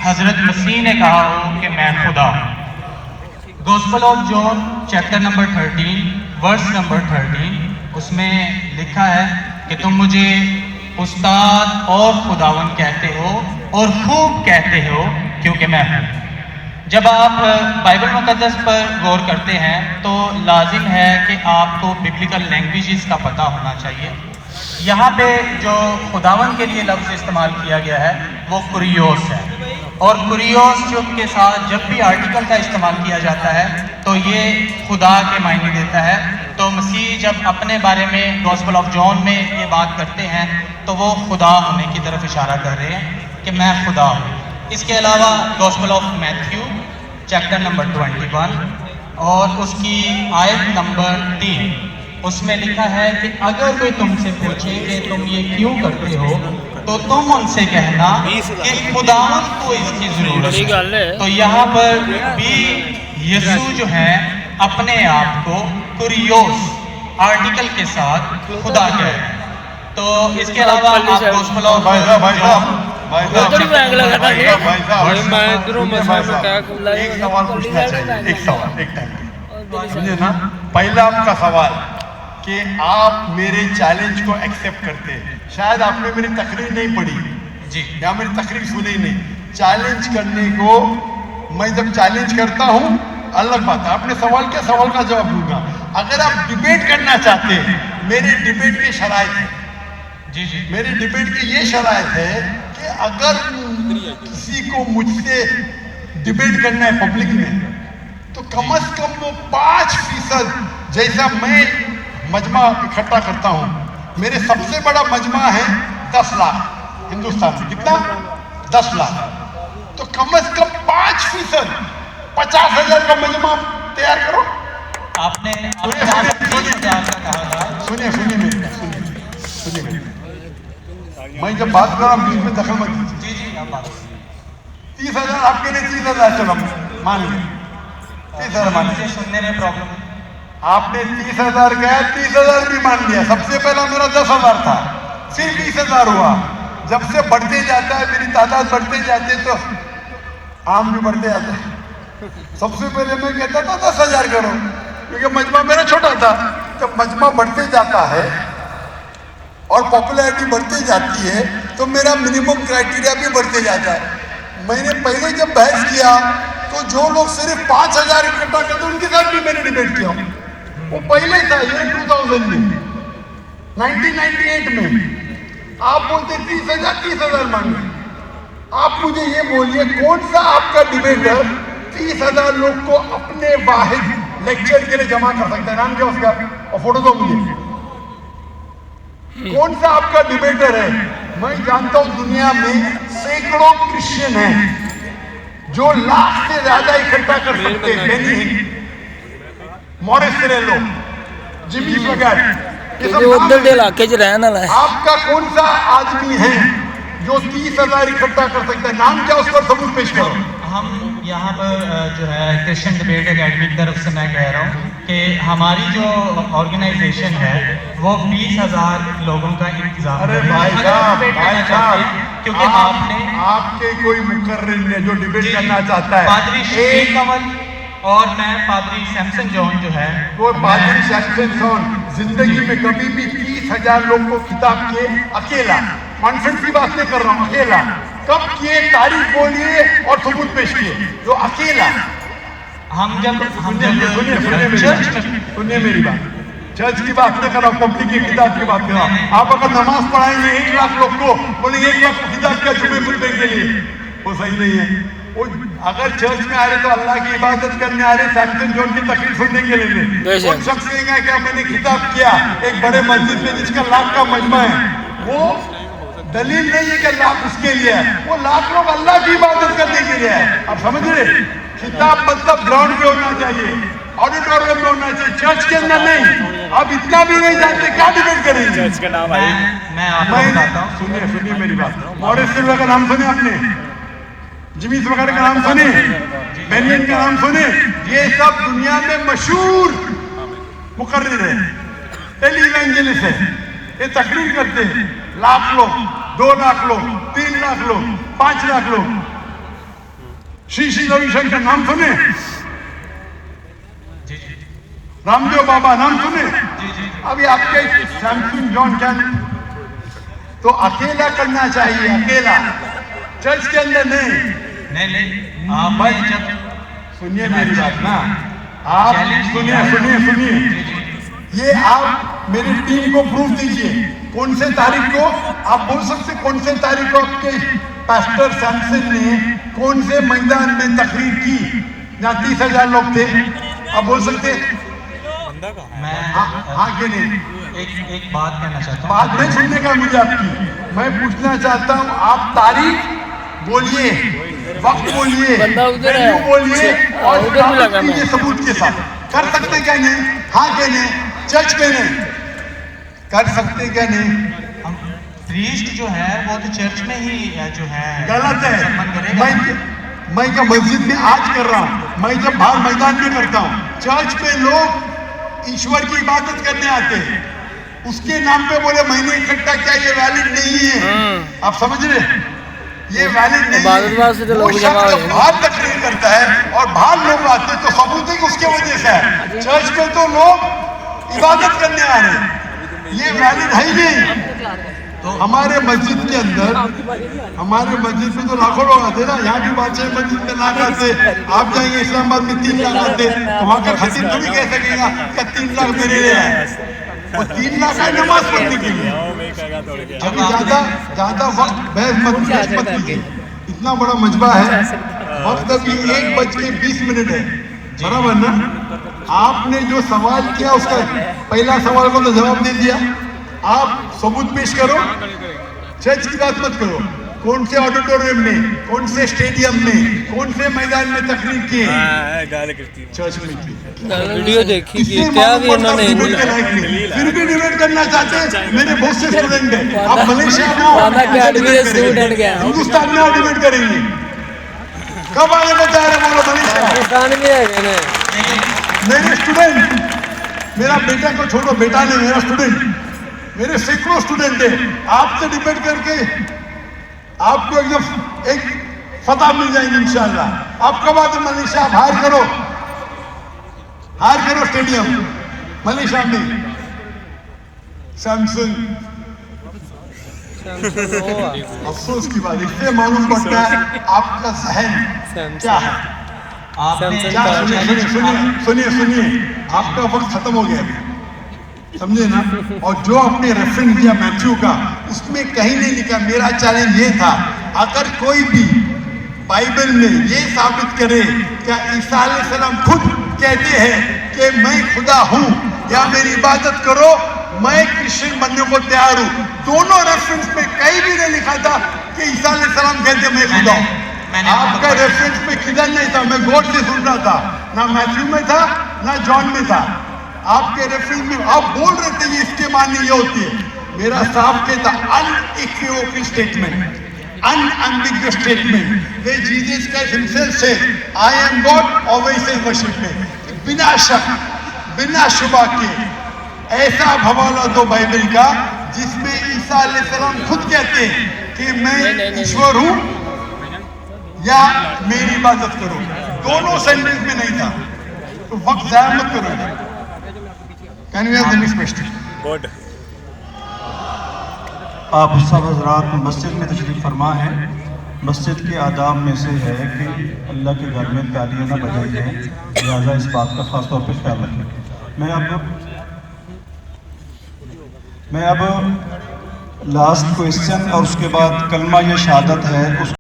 हजरत मसीह ने कहा हो कि मैं खुदा हूँ। Gospel of John chapter number 13 verse number 13 उसमें लिखा है कि तुम मुझे उस्ताद और खुदावन कहते हो और खूब कहते हो क्योंकि मैं हूँ। जब आप बाइबल मुकद्दस पर गौर करते हैं तो लाजिम है कि आपको बिब्लिकल लैंग्वेजेस का पता होना चाहिए। यहाँ पे जो खुदावन के लिए लफ्ज़ इस्तेमाल किया गया है वो कुरियोस है, और कुरियोस जो के साथ जब भी आर्टिकल का इस्तेमाल किया जाता है तो ये खुदा के मायने देता है। तो मसीह जब अपने बारे में गॉस्पेल ऑफ जॉन में ये बात करते हैं तो वो खुदा होने की तरफ इशारा कर रहे हैं कि मैं खुदा हूँ। इसके अलावा gospel of Matthew chapter number 21 और उसकी आयत नंबर 3 उसमें लिखा है कि अगर कोई तुमसे पूछे कि तुम ये क्यों करते हो तो तुम उनसे कहना कि खुदावन को इसकी जरूरत है। तो यहाँ पर भी यीशु जो है अपने आप को कुरियोस आर्टिकल के साथ खुदा कह रहे हैं। तो इसके अलावा आप गॉस्पेल ऑफ समझे ना। पहला आपका सवाल कि आप मेरे चैलेंज को एक्सेप्ट करते हैं। शायद आपने मेरी तकरीर नहीं पढ़ी जी या मेरी तकरीर सुनी नहीं। चैलेंज करने को मैं जब चैलेंज करता हूँ अलग बात है, आपने सवाल किया, सवाल का जवाब दूंगा। अगर आप डिबेट करना चाहते हैं, मेरे डिबेट की शराइत है जी जी मेरी डिबेट की ये शराइत है कि अगर किसी को मुझसे डिबेट करना है पब्लिक में तो कम से कम वो 5% जैसा मैं मजमा इकट्ठा करता हूँ। मेरे सबसे बड़ा मजमा है 10 लाख हिंदुस्तान में। कितना? 10 लाख। तो कम से कम 5% 50,000 का मजमा तैयार करो। आपने सुनिए मेरी मैं जब बात कर रहा हूँ बीच में दखल मत दीजिए। जी जी आप बात 30,000 आपके लिए 30,000 चलो मान लिया 30,000 मान लिया। सुनने में प्रॉब्लम आपने 30,000 कहा, 30,000 भी मान लिया। सबसे पहला मेरा 10,000 था, फिर 20,000 हुआ। जब से बढ़ते जाता है, मेरी तादाद बढ़ते जाते तो आम भी बढ़ते जाते हैं। सबसे पहले मैं कहता था 10,000 करो क्योंकि मजमा मेरा छोटा था। जब मजमा बढ़ते जाता है और पॉपुलैरिटी बढ़ती जाती है तो मेरा मिनिमम क्राइटेरिया भी बढ़ते जाता है। मैंने पहले जब बहस किया तो जो लोग सिर्फ 5,000 इकट्ठा करते उनके साथ भी मैंने डिबेट किया। वो पहले था ये 2000 में 1998 में आप बोलते 30,000 मांगे। आप मुझे ये बोलिए कौन सा आपका डिबेटर 30,000 लोग को अपने वाहिद लेक्चर के लिए जमा कर सकता है? नाम क्या उसका और फोटो दो मुझे। कौन सा आपका डिबेटर है? मैं जानता हूं दुनिया में सैकड़ों क्रिश्चियन हैं जो लाख से ज्यादा इकट्ठा कर सकते हैं। बेनी मॉरिस रेलो, जिमी स्वैगर, ये सब उधर के इलाके च रहने वाला है। आपका कौन सा आदमी है जो 30,000 इकट्ठा कर सकता है? नाम क्या, उस पर सबूत पेश करो। हम यहाँ पर जो है क्रिश्चियन डिबेट एकेडमी की तरफ से मैं कह रहा हूँ कि हमारी जो ऑर्गेनाइजेशन है वो 20,000 लोगों का इंतजाम अरे कर रही है। भाई अगर आप डिबेट करना चाहते हैं, साहब, क्योंकि आपने आपके कोई मुकर्रिर ने जो डिबेट जी, करना चाहता है, पादरी शफीक कंवल और मैं पादरी सैमसन जॉन जो है वो पादरी सैमसन जॉन जिंदगी में कभी भी 30,000 लोग को खिताब किए अकेला, कॉन्फ्रेंस की बात नहीं कर रहा हूँ, अकेला कब किए? तारीख बोलिए और सबूत पेश किए। जो अकेला हम जब सुनिए मेरी बात, चर्च की बात नहीं कर रहा हूँ, पब्लिक की किताब की बात कर रहा हूँ। आप अगर नमाज पढ़ाएंगे 1 लाख लोग को, बोले 1 लाख को किताब क्या जुमे खुलने के लिए, वो सही नहीं है। वो अगर चर्च में आ रहे तो अल्लाह की इबादत करने आ रहे, सैमसन जॉन की तकरीर सुनने के लिए। उन शख्स कहेगा क्या मैंने खिताब किया एक बड़े मस्जिद में जिसका लाख का मजमा है, वो दलील नहीं है कि लाख उसके लिए है। वो लाख लोग अल्लाह की इबादत करने के लिए है। आप समझ रहे? खिताब मतलब ग्राउंड पे होना चाहिए, ऑडिटोरियम में होना चाहिए, चर्च के अंदर नहीं। अब इतना भी नहीं जानते, क्या डिबेट करेंगे? चर्च का नाम है। मैं आपको बताता हूँ। सुनिए मेरी बात। मॉरिस सिल्वा का नाम सुने आपने? जिमी स्वैगर का नाम सुने? बेनियन का नाम सुने? ये सब दुनिया में मशहूर मुकर्रिर है, टेली इवेंजलिस्ट है। ये तकरीर करते हैं, लाख लोग, 2 लाख लोग, 3 लाख लोग, 5 लाख लोग। श्री श्री रविशंकर नाम सुने? जी जी रामदेव बाबा नाम सुने? जी जी अभी आपके सैमसंग जॉन कैन तो अकेला करना चाहिए, अकेला, चर्च के अंदर नहीं। नहीं आप भाई जब सुनिए मेरी बात ना, आप सुनिए, ये आप मेरी टीम को प्रूफ दीजिए। कौन से तारीख को आप बोल सकते, कौन से तारीख को आपके पास्टर सैमसन ने कौन से मैदान में तकरीर की जहाँ 30,000 लोग थे? आप बोल सकते? मैं हाँ कि नहीं? एक बात कहना चाहता हूँ। बात नहीं सुनने का मुझे आपकी, मैं पूछना चाहता हूँ, आप तारीख बोलिए, वक्त बोलिए, बंदा उधर है। वेन्यू बोलिए और उधर भी लगा कीजिए सबूत के साथ। कर सकते क्या नहीं? हाँ क्या नहीं? चर्च में नहीं कर सकते क्या नहीं? हम प्रीस्ट जो है वो तो चर्च में ही जो है गलत है। सम्मान करेगा। मैं क्या मस्जिद में आज कर रहा हूँ, मैं जब बाहर मैदान में करता हूँ। चर्च में लोग ईश्वर की इबादत करने आते हैं, उसके नाम पे बोले मैंने इकट्ठा किया, ये वैलिड नहीं है। आप समझ रहे? ये वैलिड नहीं है। वो शख्स जब बाहर तकरीर करता है और बाहर लोग आते हैं तो सबूत है कि उसके वजह से है। चर्च में तो लोग इबादत करने आ रहे हैं, ये वैलिड है ही नहीं। तो हमारे मस्जिद के अंदर, हमारे मस्जिद में तो लाखों लोग आते ना, यहाँ भी बादशाह मस्जिद में लाख आते। आप जाएंगे इस्लामाबाद में 3 लाख आते, तो वहाँ का खतीब थोड़ी कह सकेगा कि 3 लाख मेरे लिए है। वो 3 लाख है नमाज पढ़ने के लिए। अभी ज्यादा वक्त बहस मत कीजिए, इतना बड़ा मजबा है। वक्त अभी 1:20 है, बराबर ना? आपने जो सवाल किया उसका पहला सवाल को तो जवाब दे दिया। आप सबूत पेश करो, चर्च की बात मत करो। कौन से ऑडिटोरियम में, कौन से स्टेडियम में, कौन से मैदान में तकरीर किए? चर्च में की। वीडियो देखी थी क्या भी उन्होंने फिर भी डिबेट करना चाहते हैं। मेरे बहुत से स्टूडेंट हैं, आप मलेशिया में हिंदुस्तान में डिबेट करेंगे। कब आगे बता रहे बोलो? मलेशिया मेरे स्टूडेंट, मेरा बेटा को छोड़ो, बेटा नहीं, मेरा स्टूडेंट, मेरे सैकड़ों स्टूडेंट हैं। आपसे डिबेट करके आपको एकदम एक फतह मिल जाएंगे इंशाल्लाह। आप कब आते मलेशिया? आप हायर करो स्टेडियम मलेशिया में, सैमसंग। अफसोस की बात, इससे मालूम पड़ता है आपका जहन क्या है। सुनिए, आपका वक्त खत्म हो गया, समझे ना? और जो आपने रेफरेंस दिया मैथ्यू का, उसमें कहीं नहीं लिखा। मेरा चैलेंज ये था, अगर कोई भी बाइबल में ये साबित करे क्या ईसा अलैहिस्सलाम खुद कहते हैं कि मैं खुदा हूँ या मेरी इबादत करो, मैं क्रिश्चियन बनने को तैयार हूँ। दोनों रेफरेंस में कहीं भी नहीं लिखा था कि ईसा अलैहिस्सलाम कहते मैं खुदा हूँ। आपका रेफरेंस में किधर नहीं था, मैं गॉड से सुन रहा था, ना मैथ्यू में था ना जॉन में था। आपके रेफरेंस में आप बोल रहे थे ये इसके मानने ये होती है। मेरा साफ कहता unequivocal statement, unambiguous statement where Jesus Christ himself said, I am God, always say worship me. बिना शक, बिना शुबा के ऐसा हवाला दो बाइबल का जिसमें ईसा अलैहिस्सलाम खुद कहते हैं कि मैं ईश्वर हूँ या मेरी इबादत करो। दोनों सेंटेंस में नहीं था, तो वक्त जाया मत करो। Can we have the next question? Good. आप सब हज़रात मस्जिद में तशरीफ़ फरमा हैं। मस्जिद के आदाब में से है कि अल्लाह के घर में तालियां ना बजाई जाएँ, लिहाजा इस बात का ख़ास तौर पर ख्याल रखें। मैं अब लास्ट क्वेश्चन और उसके बाद कलमा ये शहादत है उस